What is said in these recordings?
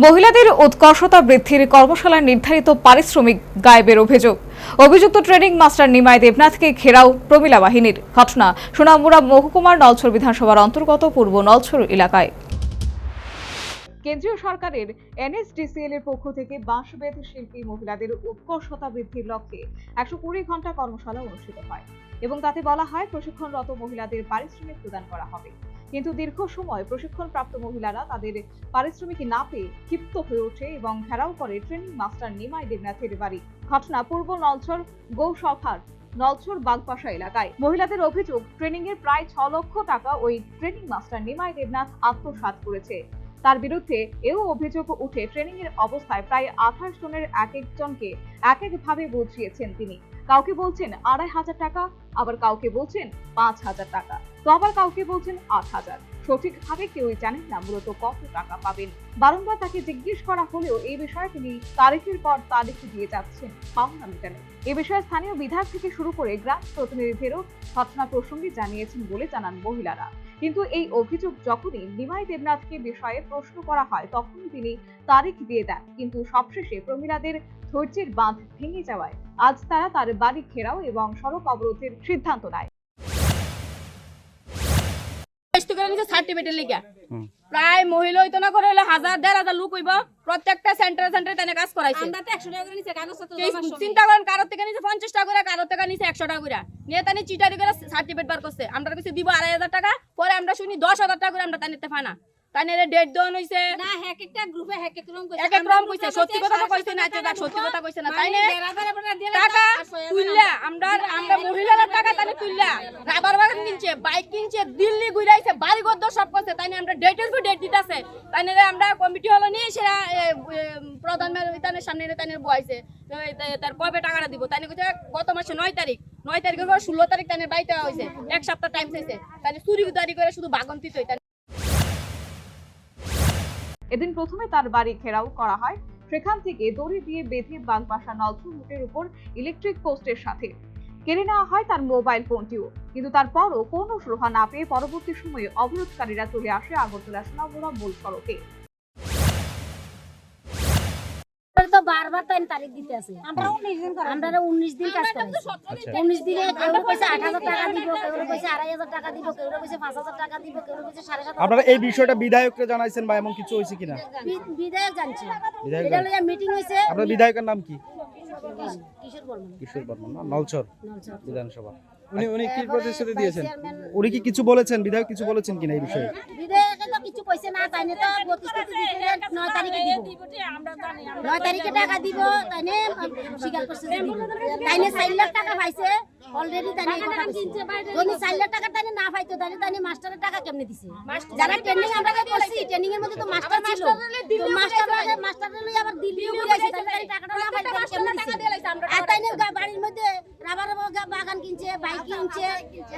মহিলাদের উৎকর্ষতা বৃদ্ধির কর্মশালার নির্ধারিত পারিশ্রমিক গায়েবের অভিযোগ। অভিযুক্ত ট্রেনিং মাস্টার নিমাই দেবনাথকে ঘেরাও প্রমিলা বাহিনীর। ঘটনা সোনামুড়া মহকুমার নলছর বিধানসভার অন্তর্গত পূর্ব নলছর এলাকায়। কেন্দ্রীয় সরকারের NSDCL এর পক্ষ থেকে বাঁশবেত শিল্পী মহিলাদের উৎকর্ষতা বৃদ্ধির লক্ষ্যে 120 ঘন্টা কর্মশালা অনুষ্ঠিত হয় এবং তাতে বলা হয় প্রশিক্ষণরত মহিলাদের পারিশ্রমিক প্রদান করা হবে। কিন্তু দীর্ঘ সময় প্রশিক্ষণপ্রাপ্ত মহিলারা তাদের পারিশ্রমিক না পেয়ে ক্ষিপ্ত হয়ে ওঠে এবং ঘেরাও করে ট্রেনিং মাস্টার নিমাই দেবনাথের বাড়ি। ঘটনা পূর্ব নলছর গৌসভার নলছর বাগপাশা এলাকায়। মহিলাদের অভিযোগ, ট্রেনিং এর প্রায় 6 লক্ষ টাকা ওই ট্রেনিং মাস্টার নিমাই দেবনাথ আত্মসাৎ করেছে। তার বিরুদ্ধে এও অভিযোগ উঠে ট্রেনিং এর অবস্থায় প্রায় 28 জনের এক একজনকে এক একভাবে বুঝিয়েছেন তিনি। কাউকে বলছেন 2500 টাকা, আবার কাউকে বলছেন 5000 টাকা, তো আবার কাউকে বলছেন 8000। সঠিকভাবে কেউই জানেন না মূলত কত টাকা পাবেন। বারংবার তাকে জিজ্ঞেস করা হলেও এই বিষয়ে তিনি তারিখের পর তারিখ দিয়ে যাচ্ছেন পাওনা মেটানো। এ বিষয়ে স্থানীয় বিধায়ক থেকে শুরু করে গ্রাম প্রতিনিধিদেরও ঘটনা প্রসঙ্গে জানিয়েছেন বলে জানান মহিলারা। কিন্তু এই অভিযোগ যখনই নিমাই দেবনাথকে বিষয়ে প্রশ্ন করা হয় তখনই তিনি তারিখ দিয়ে দেন, কিন্তু সবশেষে প্রমিলাদের ধৈর্যের বাঁধ ভেঙে যাওয়ায় আজ তারা তার বাড়ি ঘেরাও এবং সড়ক অবরোধের সিদ্ধান্ত নেয়। প্রায় মহিলা হইতো না করে 1000-1500 লোক হইব, প্রত্যেকটা সেন্টারে তাই কাজ করাইছে। চিন্তা করেন, কারোর থেকে নিচে 50 টাকা করে, কারোর থেকে নিচে 100 টাকা করে নিয়ে তানি চিটারি করে সার্টিফিকেট বার করছে। আমরা কিছু দিব 2500 টাকা, পরে আমরা শুনি 10,000 টাকা করে আমরা তানিতে পানা। তাই ডেট দেওয়া হইছে না, এক একটা গ্রুপে এক এক রকম কইছে। সত্যি কথা তো কইছে না, সত্যি কথা কইছে না। তাই টাকা তুললা আমরা মহিলারা টাকা তাই তুললা রাবার বাগান কিনছে, বাইক কিনছে, দিল্লি ঘুরাইছে, বাড়ি ঘর সব করছে। তাই আমরা ডেটের পর ডেট দিতেছে। তাই আমরা কমিটি হলো নিয়ে সেটা প্রধানমন্ত্রীর সামনে তাই বয়াইছে তার কবে টাকাটা দিব। তাই কইছে গত মাসে 9 তারিখের পর 16 তারিখ তাই বাইতে হয়েছে, এক সপ্তাহ টাইম চাইছে। তাই চুরি উদারি করে শুধু বাগন্তিত। এদিন প্রথমে তার বাড়ি ঘেরাও করা হয়। সেখান থেকে দড়ি দিয়ে বেঁধে বাগবাসা নলছর রুটের উপর ইলেকট্রিক পোস্টের সাথে কেড়ে নেওয়া হয় তার মোবাইল ফোনটিও। কিন্তু তারপরও কোনো সুরাহা না পেয়ে পরবর্তী সময়ে অবরোধকারীরা চলে আসে আগরতলা সোনামুড়া মূল সড়কে। বারবার তারিখ দিতে আছে। আমরা 19 দিন কাজ করাইছি। 19 দিনে কেউ কইছে 8000 টাকা দিব, কেউ কইছে 2500 টাকা দিব, কেউ কইছে 5000 টাকা দিব, কেউ কইছে 7500। আপনারা এই বিষয়টা বিধায়ককে জানাইছেন বা এমন কিছু হইছে কিনা? বিধায়ক জানছে, এটা লইয়া মিটিং হইছে। আপনার বিধায়কের নাম কি? কিশোর বর্মন না, নলছর বিধানসভা। উনি কি এরপরে প্রতিশ্রুতি দিয়েছেন? চেয়ারম্যান উনি কি কিছু বলেছেন? বিধায়ক কিছু বলেছেন কিনা এই বিষয়ে? বিধায়ক তো কিছু কইছে না, তাইনে তো প্রতিশ্রুতি দিতে 9 তারিখে দিব, 9 তারিখে টাকা দিব। তাইনে স্বীকার করছে যে দিব। তাইনে 4 লাখ টাকা পাইছে অলরেডি। তাইনে কথা কিনছে বাইরে, যদি 4 লাখ টাকা তাইনে না পাইতো তাইনে মাস্টারের টাকা কেমনে দিছে? যারা ট্রেনিং আমরা করছি, ট্রেনিং এর মধ্যে তো মাস্টার ছিল, তো মাস্টারের লই আবার দিল্লিও ঘুরাইছে। তাইনে টাকাটা না পাইতো কেমনে দিছে? আর তাইনে বাড়ির মধ্যে রাবার বাগান কিনছে, বাইক কিনছে,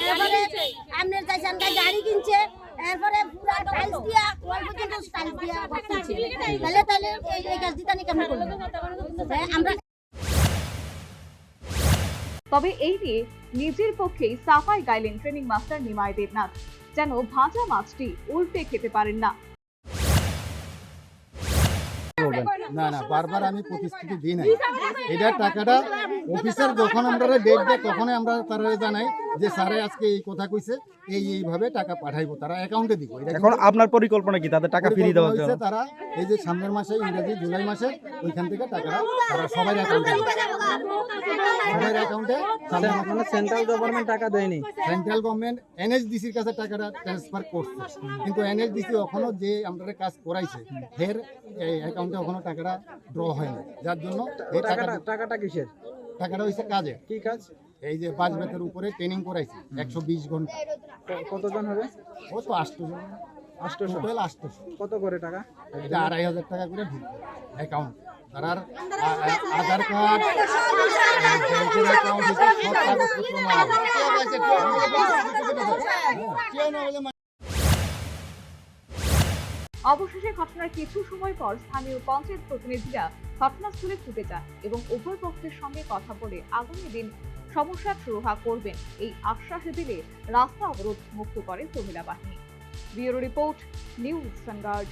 এরপরে আমনের যাইছেন গাড়ি কিনছে, এরপরে পুরো টাইলস দিয়া ওয়াল পর্যন্ত টাইলস দিয়া কিনছে। তাহলে এই কাজ দিতে কেমন করব আমরা? তবে এই নিয়ে নিজের পক্ষেই সাফাই গাইলেন ট্রেনিং মাস্টার নিমাই দেবনাথ, যেন ভাজা মাছটি উল্টে খেতে পারেন না। না, বারবার আমি প্রতিশ্রুতি দিই না। এটা টাকাটা অফিসার যখন আমরা ডেট দেয় তখনই আমরা তারা জানাই যে স্যারে আজকে এই কথা কইছে, এইভাবে টাকা পাঠাইবো, তারা অ্যাকাউন্টে দিব। এখন আপনার পরিকল্পনা কি তাদের টাকা ফিরিয়ে দেওয়ার জন্য? তারা এই যে সামনের মাসে ইংরেজি জুলাই মাসে ওইখান থেকে টাকাটা তারা সবাই অ্যাকাউন্টে সেন্ট্রাল গভর্নমেন্ট টাকা দেয়নি। সেন্ট্রাল গভর্নমেন্ট NSDCর কাছে টাকাটা ট্রান্সফার করছে, কিন্তু NSDC এখনো যে আমরা কাজ করাইছে এর অ্যাকাউন্টে এখনো টাকাটা ড্র হয় না, যার জন্য এই টাকাটা কিসের? টাকাটা হইছে কাজে। কি কাজ? এই যে বাজবেতের উপরে ট্রেনিং করাইছি 120 ঘন্টা। কতজন হবে? ও তো 8 জন। 800 কত করে টাকা? এটা 2500 টাকা করে ঢুকবে অ্যাকাউন্ট। তার আধার কার্ড, ব্যাংকের অ্যাকাউন্ট, সব কাগজপত্র নেওয়া হবে। অবশেষে ঘটনার কিছু সময় পর স্থানীয় পঞ্চায়েত প্রতিনিধিরা ঘটনাস্থলে ছুটে যান এবং উভয় পক্ষের সঙ্গে কথা বলে আগামী দিন সমস্যার সুরাহা করবেন এই আশ্বাস দিলে রাস্তা অবরোধ মুক্ত করে প্রমিলা বাহিনী। Bureau report, news vanguard.